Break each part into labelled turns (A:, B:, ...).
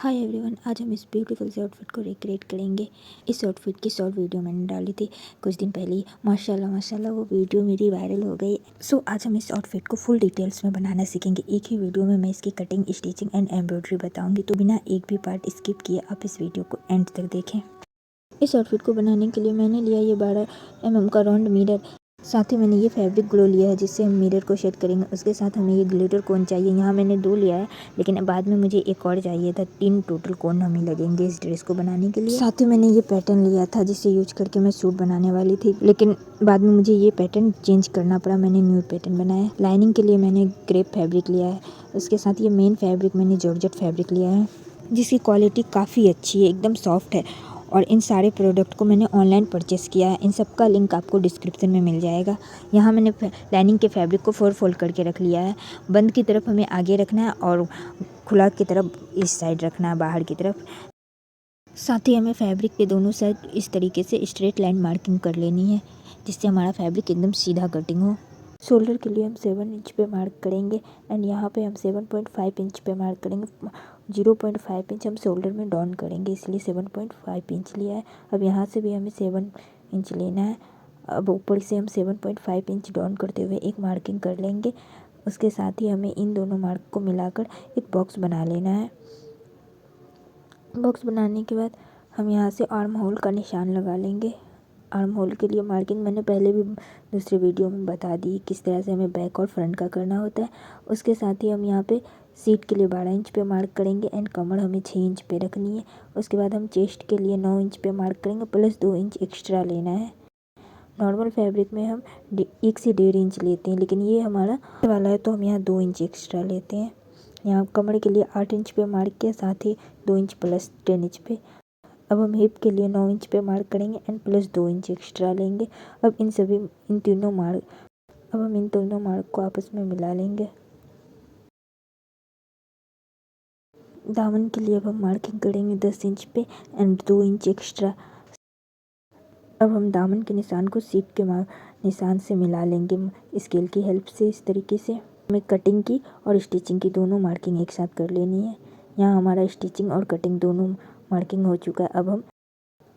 A: Hi everyone, आज हम इस ब्यूटीफुल से आउटफिट को रिक्रिएट करेंगे। इस आउटफिट की शॉर्ट वीडियो मैंने डाली थी कुछ दिन पहले ही। माशाल्लाह वो वीडियो मेरी वायरल हो गई। सो आज हम इस आउटफिट को फुल डिटेल्स में बनाना सीखेंगे। एक ही वीडियो में मैं इसकी कटिंग, स्टिचिंग एंड एम्ब्रॉयडरी बताऊंगी, तो बिना एक भी पार्ट स्किप किए आप इस वीडियो को एंड तक देखें। इस आउटफिट को बनाने के लिए मैंने लिया ये 12 mm का राउंड मिरर। साथ ही मैंने ये फैब्रिक ग्लो लिया है जिससे हम मिरर को शेड करेंगे। उसके साथ हमें ये ग्लिटर कोन चाहिए। यहाँ मैंने 2 लिया है, लेकिन बाद में मुझे एक और चाहिए था। 3 टोटल कोन हमें लगेंगे इस ड्रेस को बनाने के लिए। साथ ही मैंने ये पैटर्न लिया था जिसे यूज करके मैं सूट बनाने वाली थी, लेकिन बाद में मुझे ये पैटर्न चेंज करना पड़ा। मैंने न्यू पैटर्न बनाया। लाइनिंग के लिए मैंने क्रेप फैब्रिक लिया है। उसके साथ ये मेन फैब्रिक मैंने जॉर्जेट फैब्रिक लिया है जिसकी क्वालिटी काफ़ी अच्छी है, एकदम सॉफ्ट है। और इन सारे प्रोडक्ट को मैंने ऑनलाइन परचेस किया है। इन सब का लिंक आपको डिस्क्रिप्शन में मिल जाएगा। यहाँ मैंने लाइनिंग के फैब्रिक को 4 फोल्ड करके रख लिया है। बंद की तरफ हमें आगे रखना है और खुला की तरफ इस साइड रखना है, बाहर की तरफ। साथ ही हमें फैब्रिक के दोनों साइड इस तरीके से स्ट्रेट लाइन मार्किंग कर लेनी है जिससे हमारा फैब्रिक एकदम सीधा कटिंग हो। शोल्डर के लिए हम 7 इंच पे मार्क करेंगे एंड यहाँ पे हम 7.5 इंच पे मार्क करेंगे। 0.5 इंच हम शोल्डर में डाउन करेंगे, इसलिए 7.5 इंच लिया है। अब यहाँ से भी हमें 7 इंच लेना है। अब ऊपर से हम 7.5 इंच डाउन करते हुए एक मार्किंग कर लेंगे। उसके साथ ही हमें इन दोनों मार्क को मिलाकर एक बॉक्स बना लेना है। बॉक्स बनाने के बाद हम यहाँ से आर्म होल का निशान लगा लेंगे। आर्म होल के लिए मार्किंग मैंने पहले भी दूसरे वीडियो में बता दी किस तरह से हमें बैक और फ्रंट का करना होता है। उसके साथ ही हम यहाँ पे सीट के लिए 12 इंच पे मार्क करेंगे एंड कमर हमें 6 इंच पे रखनी है। उसके बाद हम चेस्ट के लिए 9 इंच पे मार्क करेंगे, प्लस 2 इंच एक्स्ट्रा लेना है। नॉर्मल फैब्रिक में हम 1 से 1.5 इंच लेते हैं, लेकिन ये हमारा वाला है तो हम यहाँ 2 इंच एक्स्ट्रा लेते हैं। यहाँ कमर के लिए 8 इंच पे मार्क किया, साथ ही 2 इंच प्लस 10 इंच पे। अब हम हिप के लिए 9 इंच पे मार्क करेंगे एंड प्लस 2 इंच एक्स्ट्रा लेंगे। अब इन तीनों मार्क को आपस में मिला लेंगे। दामन के लिए अब हम मार्किंग करेंगे 10 इंच पे एंड 2 इंच एक्स्ट्रा। अब हम दामन के निशान को सीट के निशान से मिला लेंगे स्केल की हेल्प से। इस तरीके से हमें कटिंग की और स्टिचिंग की दोनों मार्किंग एक साथ कर लेनी है। यहाँ हमारा स्टिचिंग और कटिंग दोनों मार्किंग हो चुका है।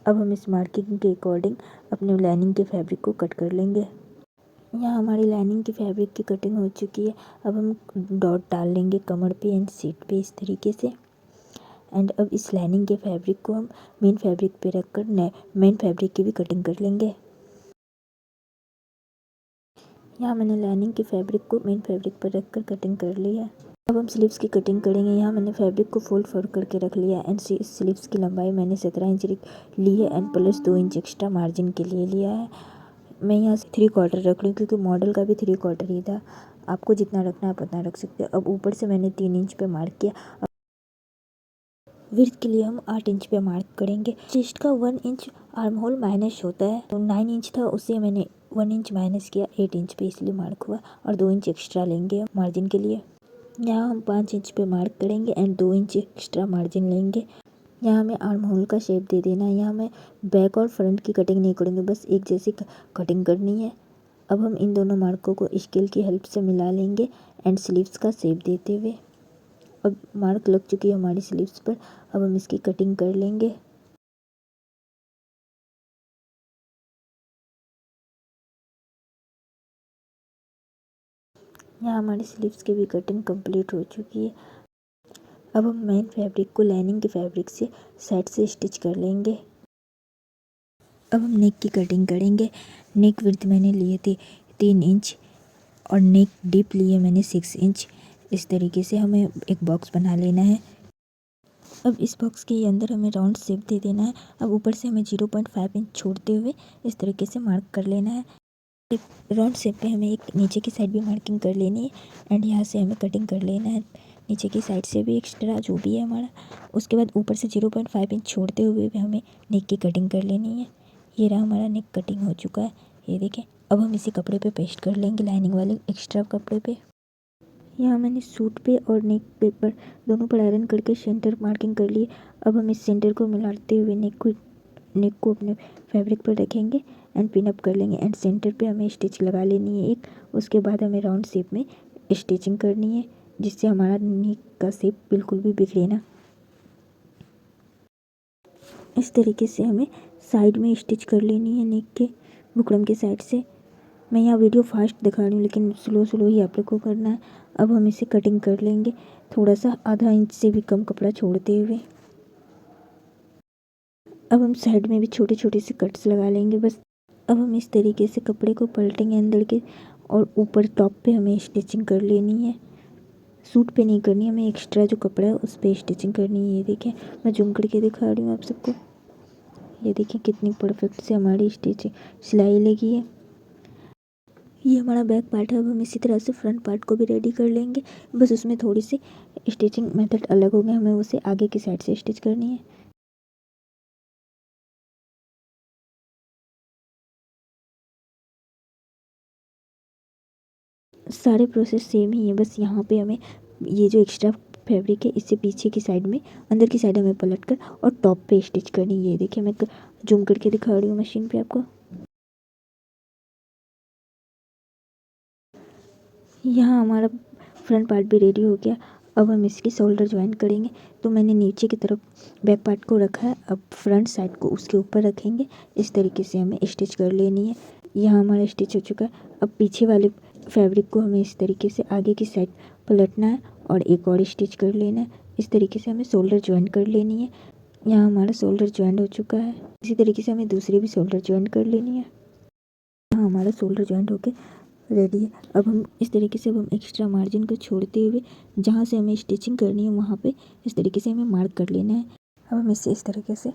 A: अब हम इस मार्किंग के अकॉर्डिंग अपने लाइनिंग के फैब्रिक को कट कर लेंगे। यहाँ हमारी लाइनिंग की फैब्रिक की कटिंग हो चुकी है। अब हम डॉट डाल लेंगे कमर पे एंड सीट पे इस तरीके से। एंड अब इस लाइनिंग के फैब्रिक को हम मेन फैब्रिक पे रखकर मेन फैब्रिक की भी कटिंग कर लेंगे। यहाँ मैंने लाइनिंग के फैब्रिक को मेन फैब्रिक पर रखकर कटिंग कर ली है। अब हम स्लीव्स की कटिंग करेंगे। यहाँ मैंने फैब्रिक को फोल्ड करके रख लिया एंड स्लीव्स की लंबाई मैंने 17 इंच ली है and plus 2 inch extra margin के लिए लिया है। मैं यहाँ से 3/4 रख लूँ क्योंकि मॉडल का भी 3/4 ही था। आपको जितना रखना है आप उतना रख सकते हो। अब ऊपर से मैंने 3 इंच पे मार्क किया। विड्थ के लिए हम 8 इंच पे मार्क करेंगे। चेस्ट का 1 इंच आर्म होल माइनस होता है, तो 9 इंच था उससे मैंने 1 इंच माइनस किया 8 इंच पे, इसलिए मार्क हुआ। और 2 इंच एक्स्ट्रा लेंगे मार्जिन के लिए। यहाँ हम 5 इंच पे मार्क करेंगे एंड 2 इंच एक्स्ट्रा मार्जिन लेंगे। यहाँ हमें आर्म होल का शेप दे देना है। यहाँ मैं बैक और फ्रंट की कटिंग नहीं करूँगी, बस एक जैसी कटिंग करनी है। अब हम इन दोनों मार्कों को स्केल की हेल्प से मिला लेंगे एंड स्लीव्स का शेप देते हुए। अब मार्क लग चुकी है हमारी स्लीव्स पर। अब हम इसकी कटिंग कर लेंगे। यहाँ हमारी स्लीव्स की भी कटिंग कंप्लीट हो चुकी है। अब हम मेन फैब्रिक को लाइनिंग के फैब्रिक से साइड से स्टिच कर लेंगे। अब हम नेक की कटिंग करेंगे। नेक विड्थ मैंने लिए थे 3 इंच और नेक डीप लिए मैंने 6 इंच। इस तरीके से हमें एक बॉक्स बना लेना है। अब इस बॉक्स के अंदर हमें राउंड शेप दे देना है। अब ऊपर से हमें 0.5 इंच छोड़ते हुए इस तरीके से मार्क कर लेना है। राउंड शेप पे हमें एक नीचे की साइड भी मार्किंग कर लेनी है एंड यहाँ से हमें कटिंग कर लेना है नीचे की साइड से भी एक्स्ट्रा जो भी है हमारा। उसके बाद ऊपर से 0.5 इंच छोड़ते हुए भी हमें नेक की कटिंग कर लेनी है। ये रहा हमारा नेक कटिंग हो चुका है, ये देखें। अब हम इसी कपड़े पे पेस्ट कर लेंगे, लाइनिंग वाले एक्स्ट्रा कपड़े पे। यहाँ मैंने सूट पे और नेक पे पर दोनों पर आयरन करके सेंटर मार्किंग कर ली। अब हम इस सेंटर को मिलाते हुए नेक को अपने फैब्रिक पर रखेंगे एंड पिन अप कर लेंगे एंड सेंटर पे हमें स्टिच लगा लेनी है एक। उसके बाद हमें राउंड शेप में स्टिचिंग करनी है जिससे हमारा नेक का शेप बिल्कुल भी बिगड़े ना। इस तरीके से हमें साइड में स्टिच कर लेनी है नेक के बुकरम के साइड से। मैं यहाँ वीडियो फास्ट दिखा रही हूँ लेकिन स्लो स्लो ही आप लोग को करना है। अब हम इसे कटिंग कर लेंगे थोड़ा सा आधा इंच से भी कम कपड़ा छोड़ते हुए। अब हम साइड में भी छोटे छोटे से कट्स लगा लेंगे बस। अब हम इस तरीके से कपड़े को पलटेंगे अंदर के और ऊपर टॉप पे हमें स्टिचिंग कर लेनी है। सूट पे नहीं करनी, हमें एक्स्ट्रा जो कपड़ा है उस पर स्टिचिंग करनी है। ये देखें, मैं जूम करके दिखा रही हूँ आप सबको। ये देखें कितनी परफेक्ट से हमारी स्टिचिंग सिलाई लगी है। ये हमारा बैक पार्ट है। अब हम इसी तरह से फ्रंट पार्ट को भी रेडी कर लेंगे, बस उसमें थोड़ी सी स्टिचिंग मेथड अलग हो गया, हमें उसे आगे की साइड से स्टिच करनी है। सारे प्रोसेस सेम ही है, बस यहाँ पे हमें ये जो एक्स्ट्रा फैब्रिक है इससे पीछे की साइड में अंदर की साइड हमें पलट कर और टॉप पे स्टिच करनी है। ये देखिए मैं जूम करके दिखा रही हूँ मशीन पे आपको। यहाँ हमारा फ्रंट पार्ट भी रेडी हो गया। अब हम इसकी शोल्डर ज्वाइन करेंगे। तो मैंने नीचे की तरफ बैक पार्ट को रखा है, अब फ्रंट साइड को उसके ऊपर रखेंगे। इस तरीके से हमें स्टिच कर लेनी है। यहाँ हमारा स्टिच हो चुका है। अब पीछे वाले फैब्रिक को हमें इस तरीके से आगे की साइड पलटना है और एक और स्टिच कर लेना है। इस तरीके से हमें शोल्डर ज्वाइन कर लेनी है। यहाँ हमारा शोल्डर ज्वाइन हो चुका है। इसी तरीके से हमें दूसरी भी शोल्डर ज्वाइन कर लेनी है। यहाँ हमारा शोल्डर ज्वाइंट होके रेडी है। अब हम इस तरीके से अब हम एक्स्ट्रा मार्जिन को छोड़ते हुए जहाँ से हमें स्टिचिंग करनी है वहाँ पे इस तरीके से हमें मार्क कर लेना है। अब हम इसे इस तरीके से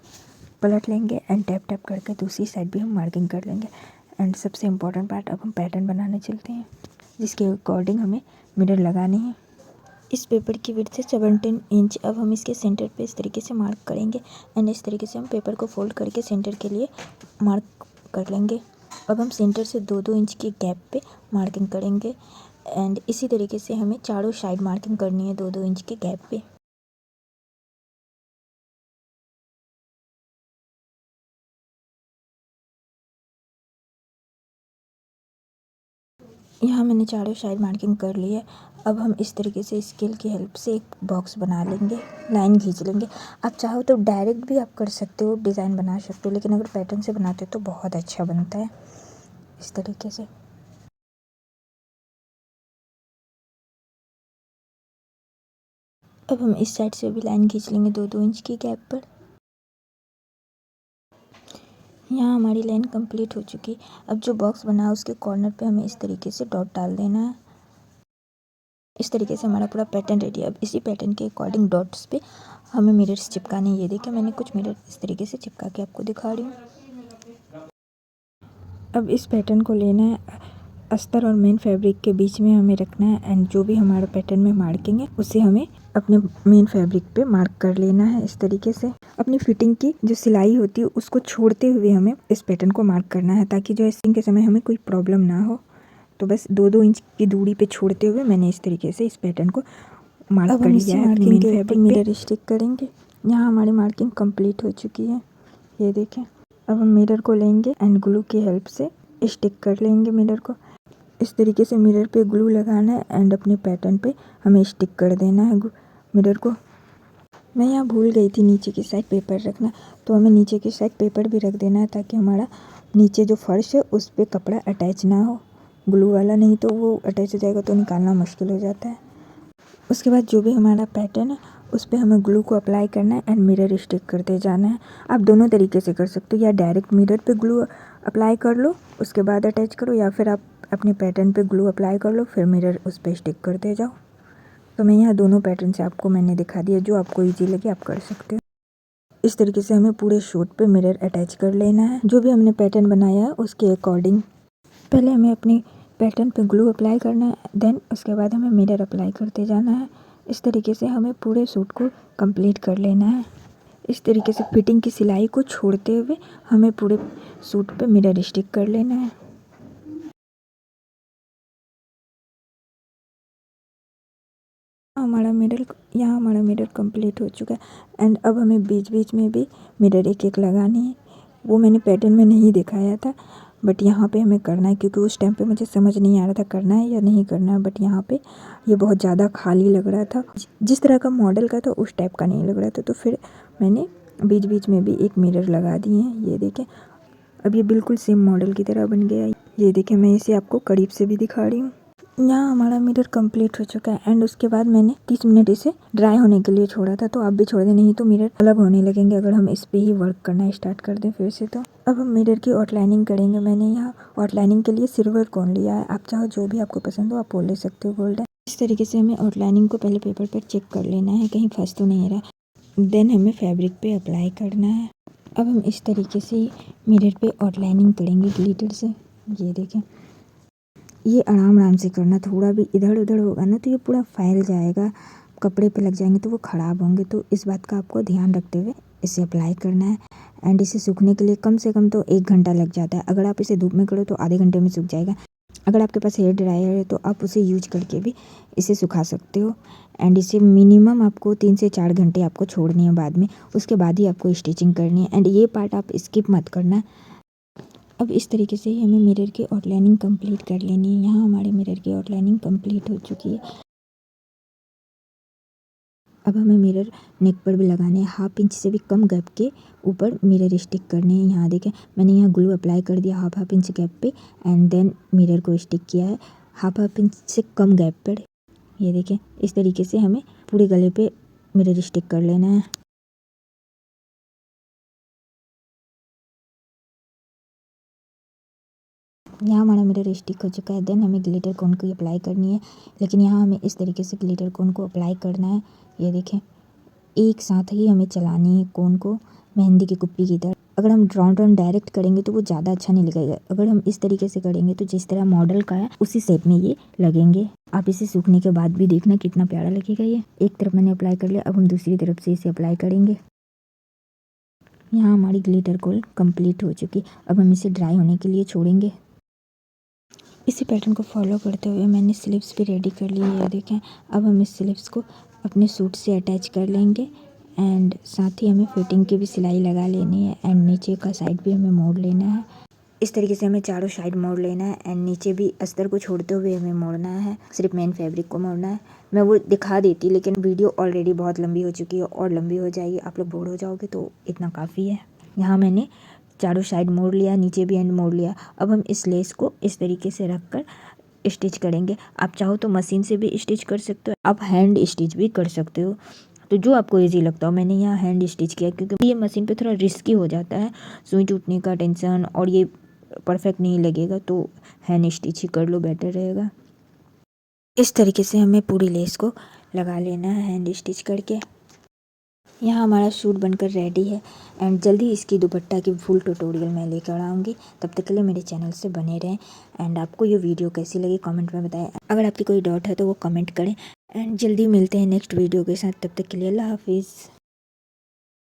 A: पलट लेंगे एंड टैप टैप करके दूसरी साइड भी हम मार्किंग कर लेंगे। एंड सबसे इम्पोर्टेंट पार्ट, अब हम पैटर्न बनाने चलते हैं जिसके अकॉर्डिंग हमें मिरर लगानी है। इस पेपर की विड्थ है 17 इंच। अब हम इसके सेंटर पे इस तरीके से मार्क करेंगे एंड इस तरीके से हम पेपर को फोल्ड करके सेंटर के लिए मार्क कर लेंगे। अब हम सेंटर से 2-2 इंच के गैप पे मार्किंग करेंगे एंड इसी तरीके से हमें चारों साइड मार्किंग करनी है 2-2 इंच के गैप पे। यहाँ मैंने चारों साइड मार्किंग कर ली है। अब हम इस तरीके से स्केल की हेल्प से एक बॉक्स बना लेंगे, लाइन खींच लेंगे। आप चाहो तो डायरेक्ट भी आप कर सकते हो, डिज़ाइन बना सकते हो, लेकिन अगर पैटर्न से बनाते हो तो बहुत अच्छा बनता है इस तरीके से। अब हम इस साइड से भी लाइन खींच लेंगे 2-2 इंच की गैप पर। यहाँ हमारी लाइन कंप्लीट हो चुकी। अब जो बॉक्स बना है उसके कॉर्नर पे हमें इस तरीके से डॉट डाल देना है। इस तरीके से हमारा पूरा पैटर्न रेडी है। अब इसी पैटर्न के अकॉर्डिंग डॉट्स पे हमें मिरर्स चिपकाने हैं। ये देखिए मैंने कुछ मिरर इस तरीके से चिपका के आपको दिखा रही हूँ। अब इस पैटर्न को लेना है, अस्तर और मेन फैब्रिक के बीच में हमें रखना है एंड जो भी हमारा पैटर्न में मार्किंग है उसे हमें अपने मेन फैब्रिक पे मार्क कर लेना है। इस तरीके से अपनी फिटिंग की जो सिलाई होती है उसको छोड़ते हुए हमें इस पैटर्न को मार्क करना है ताकि जो स्टिचिंग के समय हमें कोई प्रॉब्लम ना हो। तो बस 2-2 इंच की दूरी पे छोड़ते हुए मैंने इस तरीके से इस पैटर्न को मार्क कर लिया है। मार्किंग के ऊपर मिरर स्टिक करेंगे। यहाँ हमारी मार्किंग कंप्लीट हो चुकी है, ये देखें। अब हम मिरर को लेंगे एंड ग्लू की हेल्प से स्टिक कर लेंगे मिरर को। इस तरीके से मिरर पे ग्लू लगाना है एंड अपने पैटर्न पे हमें स्टिक कर देना है मिरर को। मैं यहाँ भूल गई थी नीचे की साइड पेपर रखना, तो हमें नीचे की साइड पेपर भी रख देना है ताकि हमारा नीचे जो फर्श है उस पर कपड़ा अटैच ना हो ग्लू वाला, नहीं तो वो अटैच हो जाएगा तो निकालना मुश्किल हो जाता है। उसके बाद जो भी हमारा पैटर्न है उस पर हमें ग्लू को अप्लाई करना है एंड मिरर स्टिक करते जाना है। आप दोनों तरीके से कर सकते हो, या डायरेक्ट मिरर पे ग्लू अप्लाई कर लो उसके बाद अटैच करो, या फिर आप अपने पैटर्न पे ग्लू अप्लाई कर लो फिर मिरर उस पर स्टिक करते जाओ। तो मैं यहाँ दोनों पैटर्न से आपको मैंने दिखा दिया, जो आपको ईजी लगे आप कर सकते हो। इस तरीके से हमें पूरे शूट पे मिरर अटैच कर लेना है। जो भी हमने पैटर्न बनाया है उसके अकॉर्डिंग पहले हमें अपनी पैटर्न पे ग्लू अप्लाई करना है, देन उसके बाद हमें मिरर अप्लाई करते जाना है। इस तरीके से हमें पूरे सूट को कंप्लीट कर लेना है। इस तरीके से फिटिंग की सिलाई को छोड़ते हुए हमें पूरे सूट पे मिरर स्टिक कर लेना है। यहाँ हमारा मिरर कंप्लीट हो चुका है एंड अब हमें बीच बीच में भी मिरर एक एक लगानी है। वो मैंने पैटर्न में नहीं दिखाया था बट यहाँ पे हमें करना है, क्योंकि उस टाइम पे मुझे समझ नहीं आ रहा था करना है या नहीं करना है। बट यहाँ पे ये बहुत ज़्यादा खाली लग रहा था, जिस तरह का मॉडल का था उस टाइप का नहीं लग रहा था, तो फिर मैंने बीच बीच में भी एक मिरर लगा दिए हैं, ये देखें। अब ये बिल्कुल सेम मॉडल की तरह बन गया है। ये देखें, मैं इसे आपको करीब से भी दिखा रही हूँ। यहाँ हमारा मिरर कंप्लीट हो चुका है एंड उसके बाद मैंने 30 मिनट इसे ड्राई होने के लिए छोड़ा था। तो आप भी छोड़ दें, नहीं तो मिरर अलग होने लगेंगे अगर हम इस पे ही वर्क करना स्टार्ट कर दें फिर से। तो अब हम मिरर की आउटलाइनिंग करेंगे। मैंने यहाँ आउटलाइनिंग के लिए सिल्वर कोन लिया है, आप चाहो जो भी आपको पसंद हो आप वो ले सकते हो, गोल्डन। इस तरीके से हमें आउटलाइनिंग को पहले पेपर पर चेक कर लेना है, कहीं फंस तो नहीं रहा। देन हमें फैब्रिक पे अप्लाई करना है। अब हम इस तरीके से मिरर पे आउटलाइनिंग करेंगे ग्लिटर से। ये देखें, ये आराम आराम से करना, थोड़ा भी इधर उधर होगा ना तो ये पूरा फैल जाएगा, कपड़े पे लग जाएंगे तो वो ख़राब होंगे। तो इस बात का आपको ध्यान रखते हुए इसे अप्लाई करना है। एंड इसे सूखने के लिए कम से कम तो 1 घंटा लग जाता है। अगर आप इसे धूप में करो तो आधे घंटे में सूख जाएगा। अगर आपके पास हेयर ड्रायर है तो आप उसे यूज करके भी इसे सुखा सकते हो। एंड इसे मिनिमम आपको 3 से 4 घंटे आपको छोड़नी है बाद में, उसके बाद ही आपको स्टिचिंग करनी है। एंड ये पार्ट आप स्किप मत करना। अब इस तरीके से ही हमें मिरर की आउटलाइनिंग कंप्लीट कर लेनी है। यहाँ हमारे मिरर की आउटलाइनिंग कंप्लीट हो चुकी है। अब हमें मिरर नेक पर भी लगाने हैं। 1/2 इंच से भी कम गैप के ऊपर मिरर स्टिक करने हैं। यहाँ देखें, मैंने यहाँ ग्लू अप्लाई कर दिया 1/2 इंच गैप पे एंड देन मिरर को स्टिक किया है 1/2 इंच से कम गैप पर। ये देखें, इस तरीके से हमें पूरे गले पे मिरर स्टिक कर लेना है। यहाँ हमारा मिरर स्टिक हो चुका है। देन हमें ग्लिटर कोन को अप्लाई करनी है, लेकिन यहाँ हमें इस तरीके से ग्लिटर कोन को अप्लाई करना है। ये देखें, एक साथ ही हमें चलानी है कोन को, मेहंदी की कुप्पी की तरह। अगर हम ड्राउन डायरेक्ट करेंगे तो वो ज़्यादा अच्छा नहीं लगेगा। अगर हम इस तरीके से करेंगे तो जिस तरह मॉडल का है उसी शेप में ये लगेंगे। आप इसे सूखने के बाद भी देखना कितना प्यारा लगेगा। ये एक तरफ मैंने अप्लाई कर लिया, अब हम दूसरी तरफ से इसे अप्लाई करेंगे। यहाँ हमारी ग्लिटर कोन कंप्लीट हो चुकी। अब हम इसे ड्राई होने के लिए छोड़ेंगे। इसी पैटर्न को फॉलो करते हुए मैंने स्लीव्स भी रेडी कर ली है। देखें, अब हम इस स्लीव्स को अपने सूट से अटैच कर लेंगे एंड साथ ही हमें फिटिंग की भी सिलाई लगा लेनी है एंड नीचे का साइड भी हमें मोड़ लेना है। इस तरीके से हमें चारों साइड मोड़ लेना है एंड नीचे भी अस्तर को छोड़ते हुए हमें मोड़ना है, सिर्फ मेन फैब्रिक को मोड़ना है। मैं वो दिखा देती लेकिन वीडियो ऑलरेडी बहुत लंबी हो चुकी है और लंबी हो जाएगी, आप लोग बोर हो जाओगे, तो इतना काफ़ी है। यहाँ मैंने चारों साइड मोड़ लिया, नीचे भी एंड मोड़ लिया। अब हम इस लेस को इस तरीके से रख कर स्टिच करेंगे। आप चाहो तो मशीन से भी स्टिच कर सकते हो, आप हैंड स्टिच भी कर सकते हो, तो जो आपको इजी लगता हो। मैंने यहाँ हैंड स्टिच किया क्योंकि ये मशीन पे थोड़ा रिस्की हो जाता है, सुई टूटने का टेंशन और ये परफेक्ट नहीं लगेगा, तो हैंड स्टिच ही कर लो, बेटर रहेगा। इस तरीके से हमें पूरी लेस को लगा लेना है हैंड स्टिच करके। यहाँ हमारा सूट बनकर रेडी है एंड जल्दी इसकी दुपट्टा की फुल ट्यूटोरियल मैं लेकर आऊँगी। तब तक के लिए मेरे चैनल से बने रहें एंड आपको ये वीडियो कैसी लगी कमेंट में बताएं। अगर आपकी कोई डाउट है तो वो कमेंट करें एंड जल्दी मिलते हैं नेक्स्ट वीडियो के साथ। तब तक के लिए अल्लाह हाफिज़।